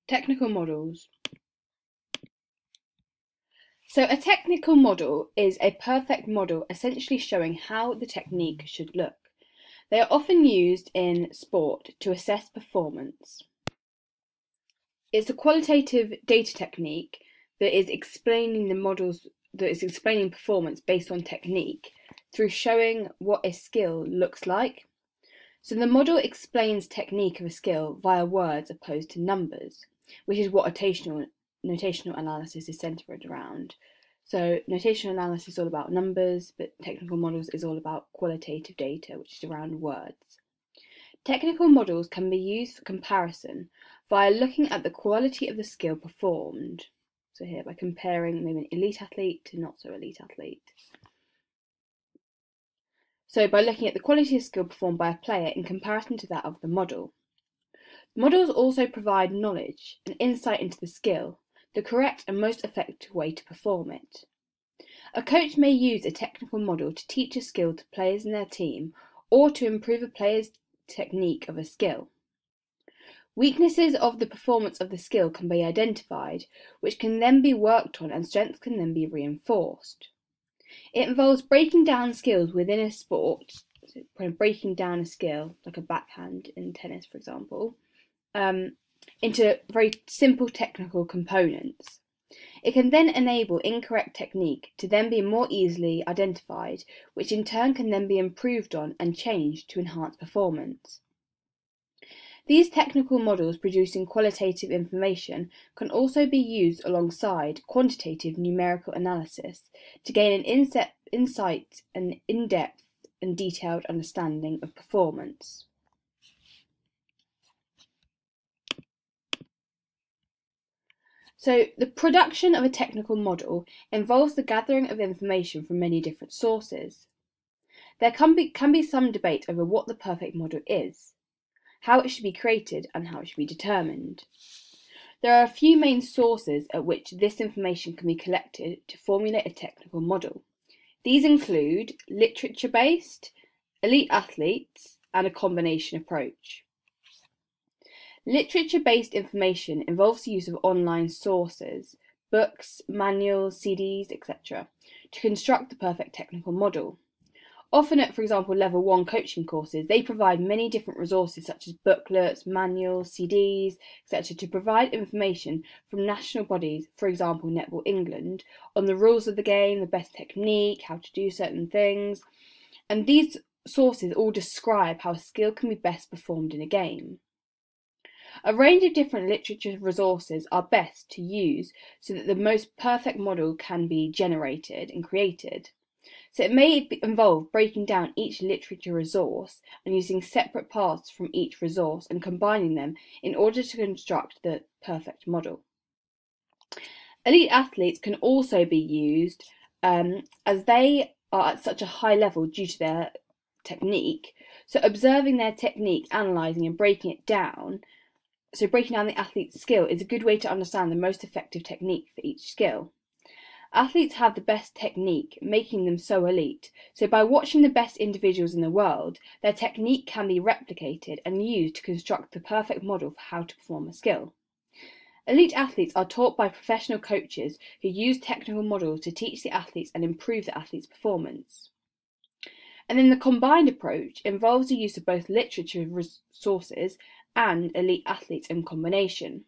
Technical models. So a technical model is a perfect model essentially showing how the technique should look. They are often used in sport to assess performance. It's a qualitative data technique that is explaining performance based on technique through showing what a skill looks like. So the model explains technique of a skill via words opposed to numbers, which is what notational analysis is centered around. So notational analysis is all about numbers, but technical models is all about qualitative data, which is around words. Technical models can be used for comparison via looking at the quality of the skill performed. So here, by comparing maybe an elite athlete to not so elite athlete. So by looking at the quality of skill performed by a player in comparison to that of the model. Models also provide knowledge and insight into the skill, the correct and most effective way to perform it. A coach may use a technical model to teach a skill to players in their team or to improve a player's technique of a skill. Weaknesses of the performance of the skill can be identified, which can then be worked on and strengths can then be reinforced. It involves breaking down skills within a sport, so breaking down a skill, like a backhand in tennis, for example, into very simple technical components. It can then enable incorrect technique to then be more easily identified, which in turn can then be improved on and changed to enhance performance. These technical models producing qualitative information can also be used alongside quantitative numerical analysis to gain an insight and in-depth and detailed understanding of performance. So the production of a technical model involves the gathering of information from many different sources. There can be some debate over what the perfect model is, how it should be created and how it should be determined. There are a few main sources at which this information can be collected to formulate a technical model. These include literature-based, elite athletes, and a combination approach. Literature-based information involves the use of online sources, books, manuals, CDs, etc., to construct the perfect technical model. Often at, for example, level 1 coaching courses, they provide many different resources such as booklets, manuals, CDs, etc. to provide information from national bodies, for example, Netball England, on the rules of the game, the best technique, how to do certain things. And these sources all describe how a skill can be best performed in a game. A range of different literature resources are best to use so that the most perfect model can be generated and created. So it may involve breaking down each literature resource and using separate parts from each resource and combining them in order to construct the perfect model. Elite athletes can also be used as they are at such a high level due to their technique. So observing their technique, analysing and breaking it down. So breaking down the athlete's skill is a good way to understand the most effective technique for each skill. Athletes have the best technique, making them so elite. So by watching the best individuals in the world, their technique can be replicated and used to construct the perfect model for how to perform a skill. Elite athletes are taught by professional coaches who use technical models to teach the athletes and improve the athlete's performance. And then the combined approach involves the use of both literature resources and elite athletes in combination.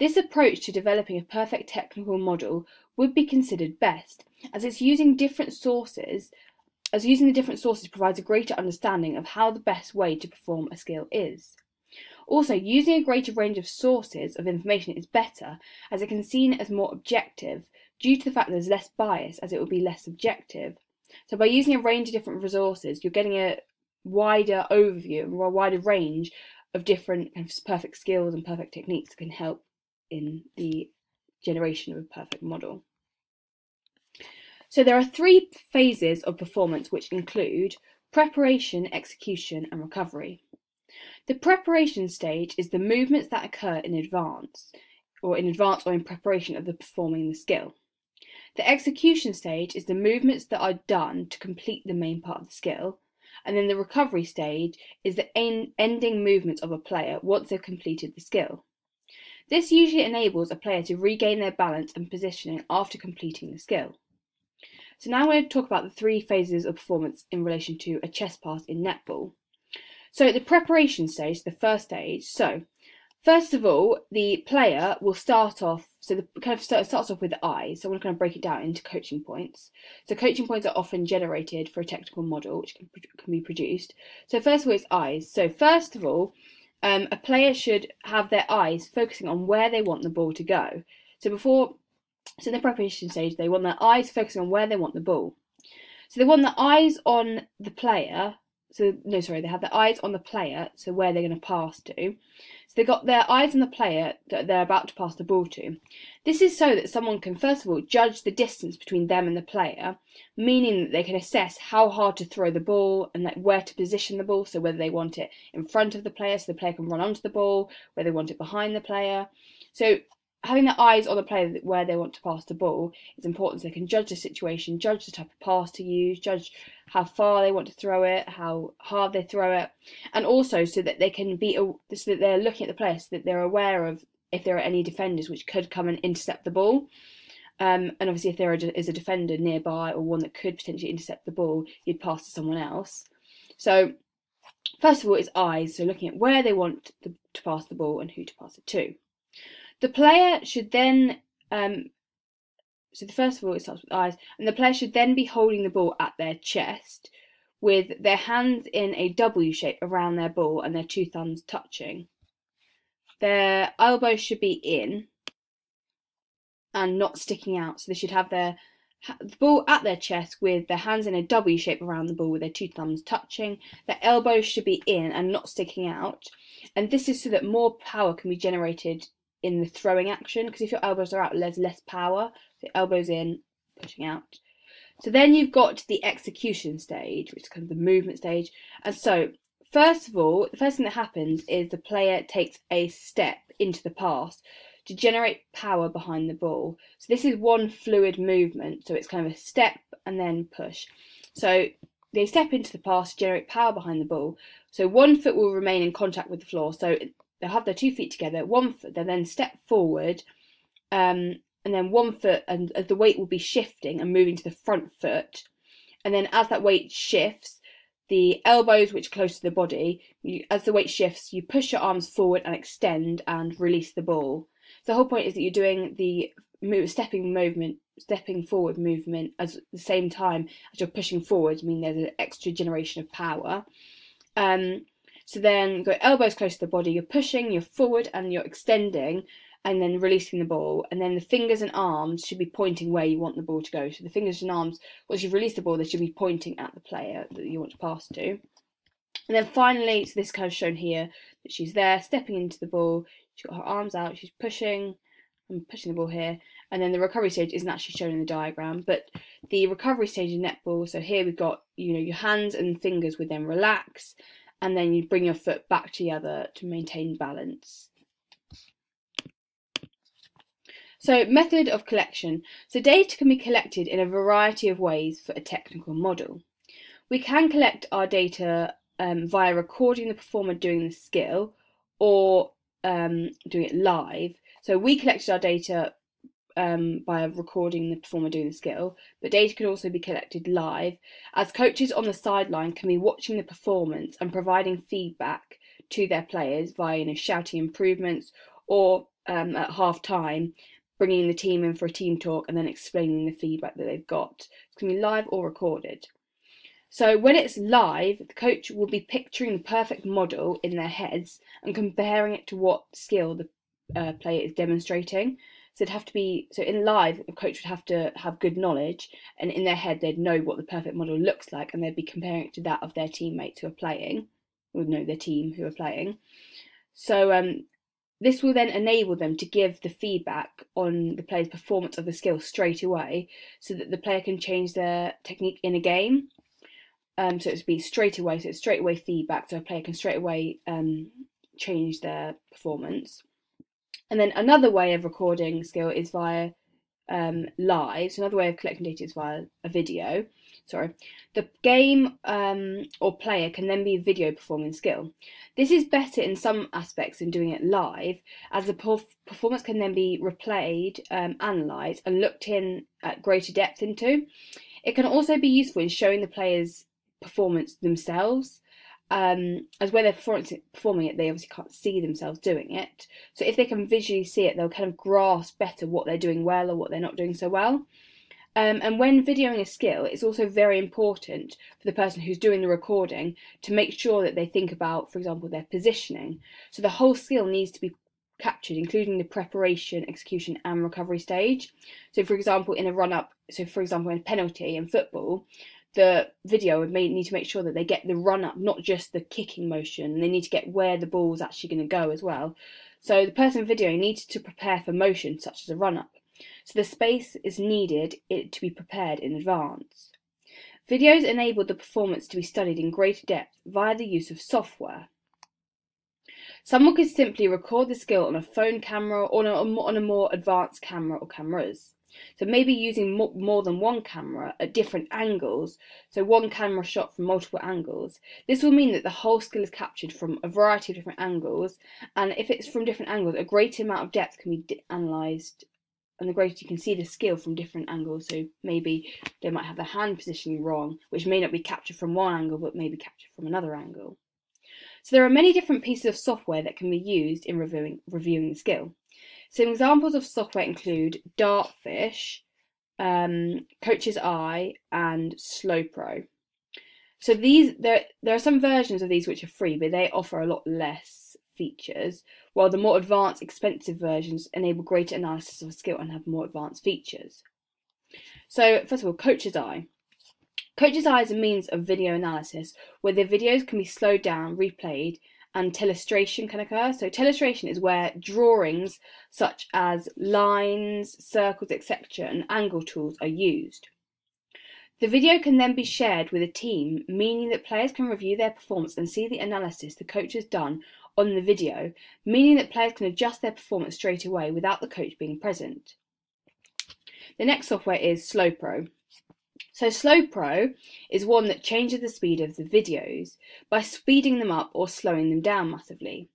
This approach to developing a perfect technical model would be considered best, as using the different sources provides a greater understanding of how the best way to perform a skill is. Also, using a greater range of sources of information is better, as it can be seen as more objective, due to the fact that there's less bias, as it will be less subjective. So by using a range of different resources, you're getting a wider overview, a wider range of different perfect skills and perfect techniques that can help in the generation of a perfect model. So there are 3 phases of performance which include preparation, execution and recovery. The preparation stage is the movements that occur in advance or in preparation of the performing the skill. The execution stage is the movements that are done to complete the main part of the skill, and then the recovery stage is the ending movements of a player once they've completed the skill. This usually enables a player to regain their balance and positioning after completing the skill. So now we're going to talk about the 3 phases of performance in relation to a chess pass in netball. So the preparation stage, the first stage, first of all, the player will start off, starts off with the eyes. So I'm going to kind of break it down into coaching points. So coaching points are often generated for a technical model, which can be produced. So first of all, it's eyes. So first of all, a player should have their eyes focusing on where they want the ball to go. So in the preparation stage, they want their eyes focusing on where they want the ball. So they want the eyes on the player. They have their eyes on the player, so where they're going to pass to. So they've got their eyes on the player that they're about to pass the ball to. This is so that someone can, first of all, judge the distance between them and the player, meaning that they can assess how hard to throw the ball and where to position the ball, so whether they want it in front of the player so the player can run onto the ball, whether they want it behind the player. So having their eyes on the player where they want to pass the ball is important so they can judge the situation, judge the type of pass to use, judge how far they want to throw it, how hard they throw it, and also so that they can so that they're looking at the player so that they're aware of if there are any defenders which could come and intercept the ball. And obviously if there is a defender nearby or one that could potentially intercept the ball, you'd pass to someone else. So first of all, it's eyes, so looking at where they want to pass the ball and who to pass it to. The player should then, first of all, it starts with eyes, and the player should then be holding the ball at their chest with their hands in a W shape around their ball and their 2 thumbs touching. Their elbows should be in and not sticking out, so they should have the ball at their chest with their hands in a W shape around the ball with their 2 thumbs touching. Their elbows should be in and not sticking out, and this is so that more power can be generated in the throwing action, because if your elbows are out, there's less power. So elbows in, pushing out. So then you've got the execution stage, which is kind of the movement stage. And so, first of all, the first thing that happens is the player takes a step into the pass to generate power behind the ball. So this is one fluid movement. So it's kind of a step and then push. So they step into the pass to generate power behind the ball. So one foot will remain in contact with the floor. So they'll have their 2 feet together, one foot, they'll then step forward, and then one foot, and the weight will be shifting and moving to the front foot. And then as that weight shifts, the elbows, which are close to the body, as the weight shifts, you push your arms forward and extend and release the ball. So the whole point is that you're doing the stepping forward movement at the same time as you're pushing forward, meaning there's an extra generation of power. So then you've got elbows close to the body, you're pushing, you're forward and you're extending and then releasing the ball. And then the fingers and arms should be pointing where you want the ball to go. So the fingers and arms, once you've released the ball, they should be pointing at the player that you want to pass to. And then finally, so this kind of shown here, that she's there, stepping into the ball, she's got her arms out, she's pushing, and pushing the ball here. And then the recovery stage isn't actually shown in the diagram, but the recovery stage in netball, so here we've got, your hands and fingers would then relax, and then you bring your foot back together to maintain balance. So, method of collection. So data can be collected in a variety of ways for a technical model. We can collect our data via recording the performer doing the skill or doing it live. So we collected our data by recording the performer doing the skill, but data can also be collected live, as coaches on the sideline can be watching the performance and providing feedback to their players via shouting improvements, or at half time bringing the team in for a team talk and then explaining the feedback that they've got. It can be live or recorded. So when it's live, the coach will be picturing the perfect model in their heads and comparing it to what skill the player is demonstrating. So in live, a coach would have to have good knowledge, and in their head they'd know what the perfect model looks like, and they'd be comparing it to that of their teammates who are playing, or their team who are playing. So this will then enable them to give the feedback on the player's performance of the skill straight away, so that the player can change their technique in a game. So it's be straight away, so it's straight away feedback, so a player can straight away change their performance. And then another way of recording skill is via live. So another way of collecting data is via a video. The game or player can then be a video performing skill. This is better in some aspects than doing it live, as the performance can then be replayed, analysed, and looked in at greater depth into. It can also be useful in showing the players' performance themselves, as when they're performing it, they obviously can't see themselves doing it. So if they can visually see it, they'll kind of grasp better what they're doing well or what they're not doing so well. And when videoing a skill, it's also very important for the person who's doing the recording to make sure that they think about, for example, their positioning. So the whole skill needs to be captured, including the preparation, execution, and recovery stage. So, for example, in a run-up, in a penalty in football, the video would need to make sure that they get the run-up, not just the kicking motion, and they need to get where the ball's actually going to go as well. So the person videoing needs to prepare for motion, such as a run-up. So the space is needed to be prepared in advance. Videos enable the performance to be studied in greater depth via the use of software. Someone could simply record the skill on a phone camera or on a more advanced camera or cameras. So maybe using more than one camera at different angles, so one camera shot from multiple angles. This will mean that the whole skill is captured from a variety of different angles, and if it's from different angles, a greater amount of depth can be analysed, and the greater you can see the skill from different angles. So maybe they might have the hand positioning wrong, which may not be captured from one angle but may be captured from another angle. So there are many different pieces of software that can be used in reviewing the skill. Some examples of software include Dartfish, Coach's Eye, and SlowPro. So there are some versions of these which are free, but they offer a lot less features, while the more advanced, expensive versions enable greater analysis of a skill and have more advanced features. So first of all, Coach's Eye. Coach's Eye is a means of video analysis where the videos can be slowed down, replayed, and telestration can occur. So telestration is where drawings such as lines, circles, etc. and angle tools are used. The video can then be shared with a team, meaning that players can review their performance and see the analysis the coach has done on the video, meaning that players can adjust their performance straight away without the coach being present. The next software is SlowPro. So SlowPro is one that changes the speed of the videos by speeding them up or slowing them down massively.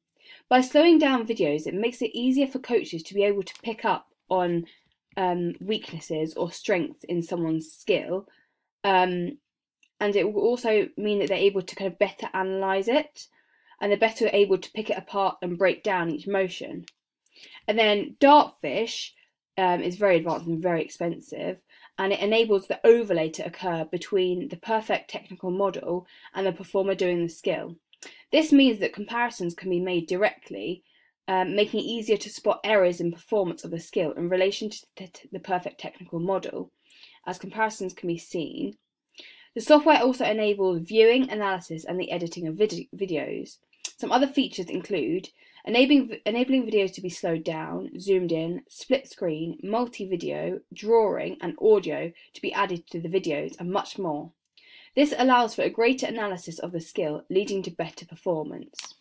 By slowing down videos, it makes it easier for coaches to be able to pick up on weaknesses or strengths in someone's skill, and it will also mean that they're able to kind of better analyse it, and they're better able to pick it apart and break down each motion. And then Dartfish is very advanced and very expensive, and it enables the overlay to occur between the perfect technical model and the performer doing the skill. This means that comparisons can be made directly, making it easier to spot errors in performance of the skill in relation to the perfect technical model, as comparisons can be seen. The software also enables viewing, analysis, and the editing of videos. Some other features include enabling videos to be slowed down, zoomed in, split screen, multi-video, drawing, and audio to be added to the videos, and much more. This allows for a greater analysis of the skill, leading to better performance.